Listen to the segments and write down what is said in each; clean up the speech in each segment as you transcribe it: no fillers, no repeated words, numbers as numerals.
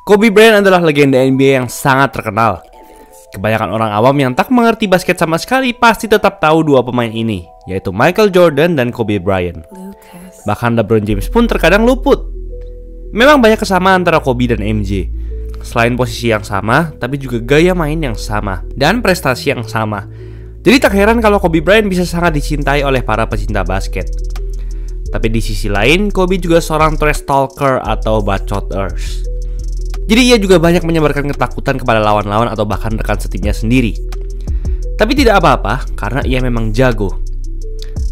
Kobe Bryant adalah legenda NBA yang sangat terkenal. Kebanyakan orang awam yang tak mengerti basket sama sekali pasti tetap tahu dua pemain ini, yaitu Michael Jordan dan Kobe Bryant. Bahkan LeBron James pun terkadang luput. Memang banyak kesamaan antara Kobe dan MJ. Selain posisi yang sama, tapi juga gaya main yang sama dan prestasi yang sama. Jadi tak heran kalau Kobe Bryant bisa sangat dicintai oleh para pecinta basket. Tapi di sisi lain, Kobe juga seorang trash talker atau bacoters. Jadi ia juga banyak menyebarkan ketakutan kepada lawan-lawan atau bahkan rekan setimnya sendiri. Tapi tidak apa-apa, karena ia memang jago.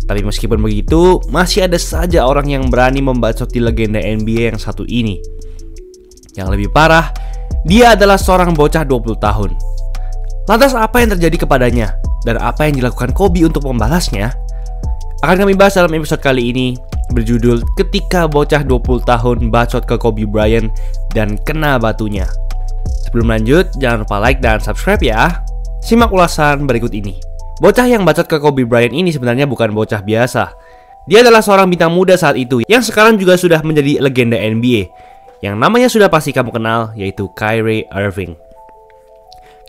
Tapi meskipun begitu, masih ada saja orang yang berani membacoti legenda NBA yang satu ini. Yang lebih parah, dia adalah seorang bocah 20 tahun. Lantas apa yang terjadi kepadanya? Dan apa yang dilakukan Kobe untuk membalasnya? Akan kami bahas dalam episode kali ini, berjudul Ketika Bocah 20 Tahun Bacot ke Kobe Bryant dan Kena Batunya. Sebelum lanjut, jangan lupa like dan subscribe ya. Simak ulasan berikut ini. Bocah yang bacot ke Kobe Bryant ini sebenarnya bukan bocah biasa. Dia adalah seorang bintang muda saat itu yang sekarang juga sudah menjadi legenda NBA, yang namanya sudah pasti kamu kenal, yaitu Kyrie Irving.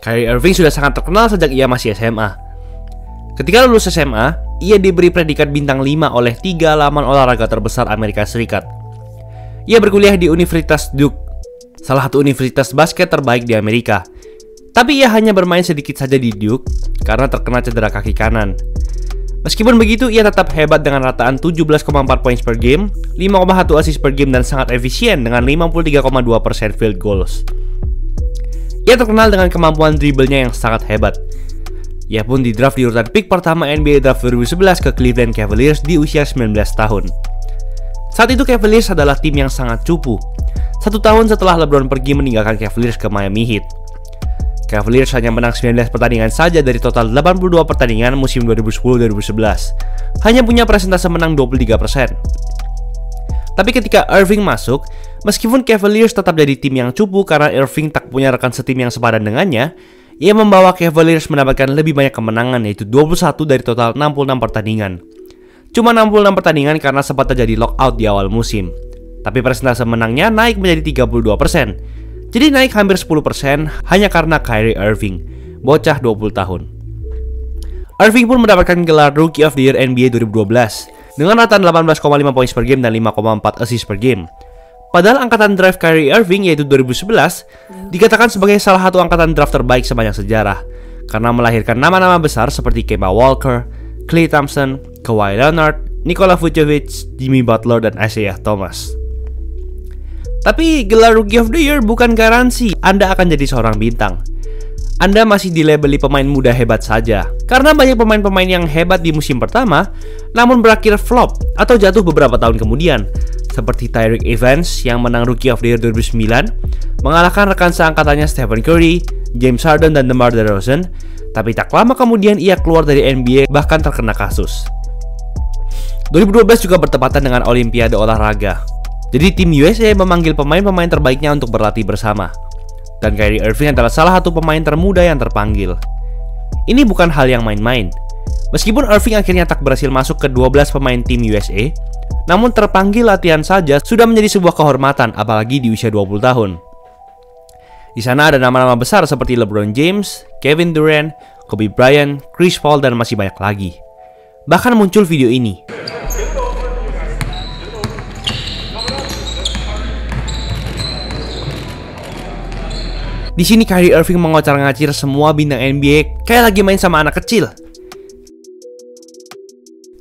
Kyrie Irving sudah sangat terkenal sejak ia masih SMA. Ketika lulus SMA, ia diberi predikat bintang 5 oleh 3 laman olahraga terbesar Amerika Serikat. Ia berkuliah di Universitas Duke, salah satu universitas basket terbaik di Amerika. Tapi ia hanya bermain sedikit saja di Duke karena terkena cedera kaki kanan. Meskipun begitu, ia tetap hebat dengan rataan 17,4 points per game, 5,1 assist per game, dan sangat efisien dengan 53,2% field goals. Ia terkenal dengan kemampuan dribblenya yang sangat hebat. Ia pun didraft di urutan pick pertama NBA Draft 2011 ke Cleveland Cavaliers di usia 19 tahun. Saat itu Cavaliers adalah tim yang sangat cupu. 1 tahun setelah LeBron pergi meninggalkan Cavaliers ke Miami Heat. Cavaliers hanya menang 19 pertandingan saja dari total 82 pertandingan musim 2010-2011. Hanya punya persentase menang 23%. Tapi ketika Irving masuk, meskipun Cavaliers tetap jadi tim yang cupu karena Irving tak punya rekan setim yang sepadan dengannya, ia membawa Cavaliers mendapatkan lebih banyak kemenangan, yaitu 21 dari total 66 pertandingan. Cuma 66 pertandingan karena sempat terjadi lockout di awal musim. Tapi persentase menangnya naik menjadi 32%. Jadi naik hampir 10% hanya karena Kyrie Irving, bocah 20 tahun. Irving pun mendapatkan gelar Rookie of the Year NBA 2012 dengan rataan 18,5 points per game dan 5,4 assist per game. Padahal angkatan draft Kyrie Irving, yaitu 2011, dikatakan sebagai salah satu angkatan draft terbaik sepanjang sejarah karena melahirkan nama-nama besar seperti Kemba Walker, Klay Thompson, Kawhi Leonard, Nikola Vucevic, Jimmy Butler, dan Isaiah Thomas. Tapi gelar Rookie of the Year bukan garansi Anda akan jadi seorang bintang. Anda masih dilabeli pemain muda hebat saja, karena banyak pemain-pemain yang hebat di musim pertama namun berakhir flop atau jatuh beberapa tahun kemudian, seperti Tyreke Evans yang menang Rookie of the Year 2009, mengalahkan rekan seangkatannya Stephen Curry, James Harden, dan DeMar DeRozan. Tapi tak lama kemudian ia keluar dari NBA, bahkan terkena kasus. 2012 juga bertepatan dengan Olimpiade olahraga. Jadi tim USA memanggil pemain-pemain terbaiknya untuk berlatih bersama. Dan Kyrie Irving adalah salah satu pemain termuda yang terpanggil. Ini bukan hal yang main-main. Meskipun Irving akhirnya tak berhasil masuk ke 12 pemain tim USA, namun terpanggil latihan saja sudah menjadi sebuah kehormatan, apalagi di usia 20 tahun. Di sana ada nama-nama besar seperti LeBron James, Kevin Durant, Kobe Bryant, Chris Paul, dan masih banyak lagi. Bahkan muncul video ini. Di sini Kyrie Irving mengocar-ngacir semua bintang NBA kayak lagi main sama anak kecil.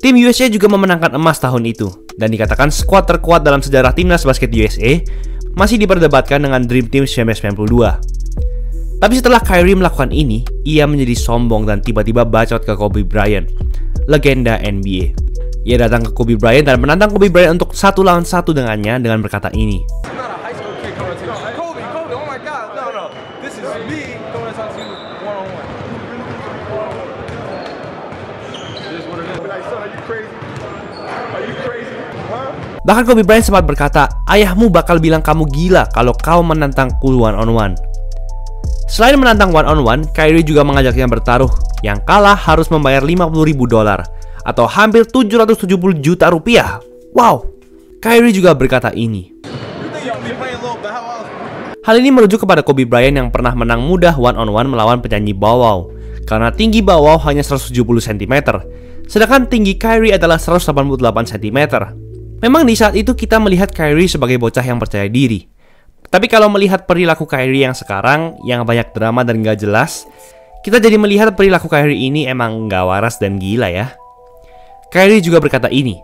Tim USA juga memenangkan emas tahun itu, dan dikatakan skuad terkuat dalam sejarah timnas basket USA, masih diperdebatkan dengan Dream Team 1992. Tapi setelah Kyrie melakukan ini, ia menjadi sombong dan tiba-tiba bacot ke Kobe Bryant, legenda NBA. Ia datang ke Kobe Bryant dan menantang Kobe Bryant untuk 1 lawan 1 dengannya dengan berkata ini. Bahkan Kobe Bryant sempat berkata, ayahmu bakal bilang kamu gila kalau kau menantangku one on one. Selain menantang one on one, Kyrie juga mengajaknya bertaruh. Yang kalah harus membayar $50.000 atau hampir 770 juta rupiah. Wow. Kyrie juga berkata ini. Hal ini merujuk kepada Kobe Bryant yang pernah menang mudah one-on-one melawan penyanyi Bow Wow, karena tinggi Bow Wow hanya 170 cm, sedangkan tinggi Kyrie adalah 188 cm. Memang di saat itu kita melihat Kyrie sebagai bocah yang percaya diri. Tapi kalau melihat perilaku Kyrie yang sekarang, yang banyak drama dan gak jelas, kita jadi melihat perilaku Kyrie ini emang gak waras dan gila ya. Kyrie juga berkata ini,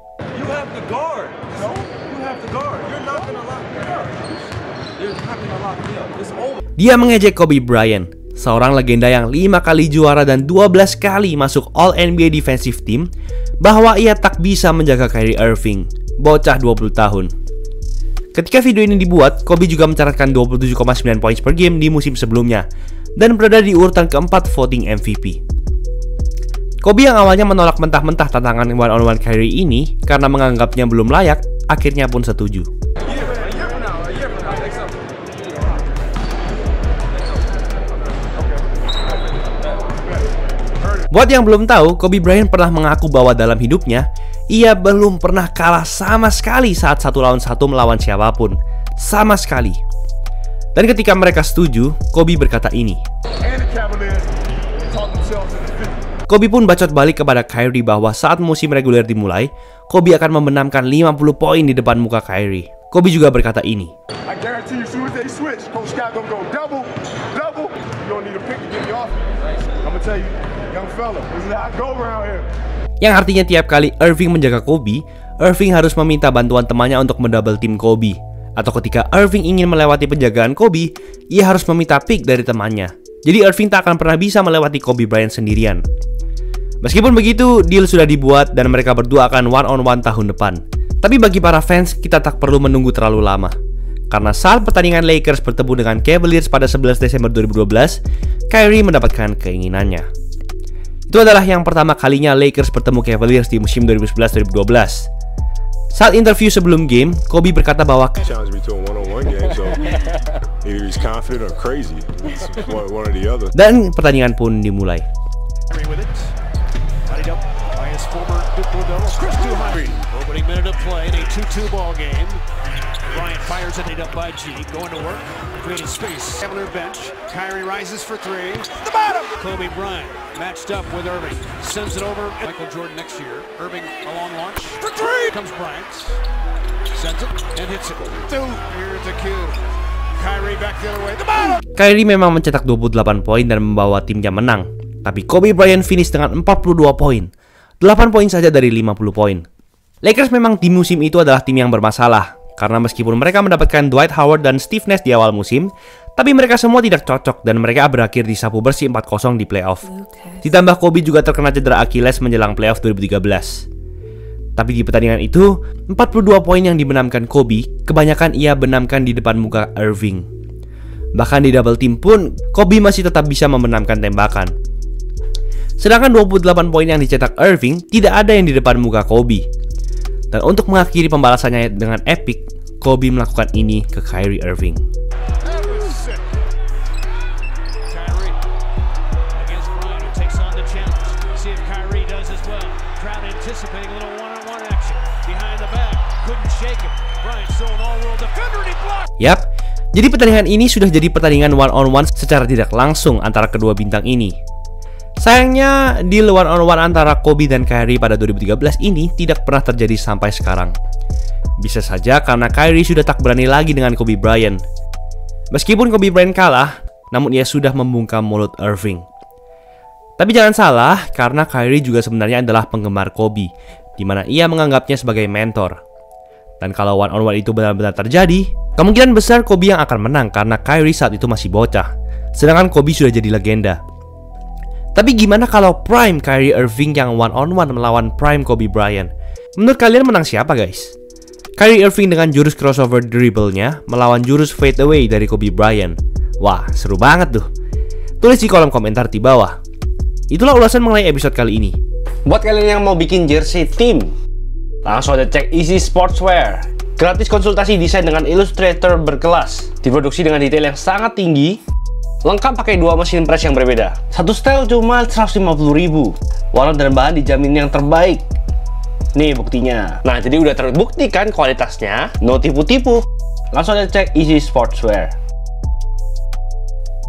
dia mengejek Kobe Bryant, seorang legenda yang 5 kali juara dan 12 kali masuk All NBA Defensive Team, bahwa ia tak bisa menjaga Kyrie Irving, bocah 20 tahun. Ketika video ini dibuat, Kobe juga mencatatkan 27,9 points per game di musim sebelumnya, dan berada di urutan keempat voting MVP. Kobe yang awalnya menolak mentah-mentah tantangan one-on-one Kyrie ini karena menganggapnya belum layak, akhirnya pun setuju. Buat yang belum tahu, Kobe Bryant pernah mengaku bahwa dalam hidupnya, ia belum pernah kalah sama sekali saat 1 lawan 1 melawan siapapun. Sama sekali. Dan ketika mereka setuju, Kobe berkata ini. Kobe pun bacot balik kepada Kyrie bahwa saat musim reguler dimulai, Kobe akan membenamkan 50 poin di depan muka Kyrie. Kobe juga berkata ini. Yang artinya tiap kali Irving menjaga Kobe, Irving harus meminta bantuan temannya untuk mendouble team Kobe. Atau ketika Irving ingin melewati penjagaan Kobe, ia harus meminta pick dari temannya. Jadi Irving tak akan pernah bisa melewati Kobe Bryant sendirian. Meskipun begitu, deal sudah dibuat dan mereka berdua akan one-on-one tahun depan. Tapi bagi para fans, kita tak perlu menunggu terlalu lama. Karena saat pertandingan Lakers bertemu dengan Cavaliers pada 11 Desember 2012, Kyrie mendapatkan keinginannya. Itu adalah yang pertama kalinya Lakers bertemu Cavaliers di musim 2011-2012. Saat interview sebelum game, Kobe berkata bahwa dan pertandingan pun dimulai. Bryant fires it up by G, going to work, creating space. Cavalier bench, Kyrie rises for three. The bottom! Kobe Bryant matched up with Irving, sends it over. Michael Jordan next year. Irving a long launch for three. Comes Bryant, sends it and hits it. Two. Here's the cue. Kyrie back the other way. The bottom! Kyrie memang mencetak 28 poin dan membawa timnya menang. Tapi Kobe Bryant finish dengan 42 poin. 8 poin saja dari 50 poin. Lakers memang di musim itu adalah tim yang bermasalah. Karena meskipun mereka mendapatkan Dwight Howard dan Steve Nash di awal musim, tapi mereka semua tidak cocok dan mereka berakhir disapu bersih 4-0 di playoff. Ditambah Kobe juga terkena cedera Achilles menjelang playoff 2013. Tapi di pertandingan itu, 42 poin yang dibenamkan Kobe, kebanyakan ia benamkan di depan muka Irving. Bahkan di double team pun, Kobe masih tetap bisa membenamkan tembakan. Sedangkan 28 poin yang dicetak Irving, tidak ada yang di depan muka Kobe. Dan untuk mengakhiri pembalasannya dengan epic, Kobe melakukan ini ke Kyrie Irving. Yap, jadi pertandingan ini sudah jadi pertandingan one-on-one secara tidak langsung antara kedua bintang ini. Sayangnya, deal one-on-one antara Kobe dan Kyrie pada 2013 ini tidak pernah terjadi sampai sekarang. Bisa saja karena Kyrie sudah tak berani lagi dengan Kobe Bryant. Meskipun Kobe Bryant kalah, namun ia sudah membungkam mulut Irving. Tapi jangan salah, karena Kyrie juga sebenarnya adalah penggemar Kobe, di mana ia menganggapnya sebagai mentor. Dan kalau one-on-one itu benar-benar terjadi, kemungkinan besar Kobe yang akan menang karena Kyrie saat itu masih bocah, sedangkan Kobe sudah jadi legenda. Tapi gimana kalau prime Kyrie Irving yang one-on-one melawan prime Kobe Bryant? Menurut kalian menang siapa guys? Kyrie Irving dengan jurus crossover dribble-nya melawan jurus fade away dari Kobe Bryant. Wah, seru banget tuh. Tulis di kolom komentar di bawah. Itulah ulasan mengenai episode kali ini. Buat kalian yang mau bikin jersey tim, langsung aja cek Easy Sportswear. Gratis konsultasi desain dengan Illustrator berkelas. Diproduksi dengan detail yang sangat tinggi. Lengkap pakai 2 mesin press yang berbeda. Satu style cuma 150.000. Warna dan bahan dijamin yang terbaik. Nih buktinya. Nah, jadi udah terbukti kan kualitasnya. No tipu-tipu. Langsung aja cek Easy Sportswear.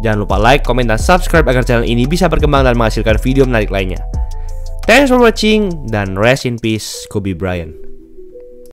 Jangan lupa like, komen, dan subscribe agar channel ini bisa berkembang dan menghasilkan video menarik lainnya. Thanks for watching, dan rest in peace Kobe Bryant.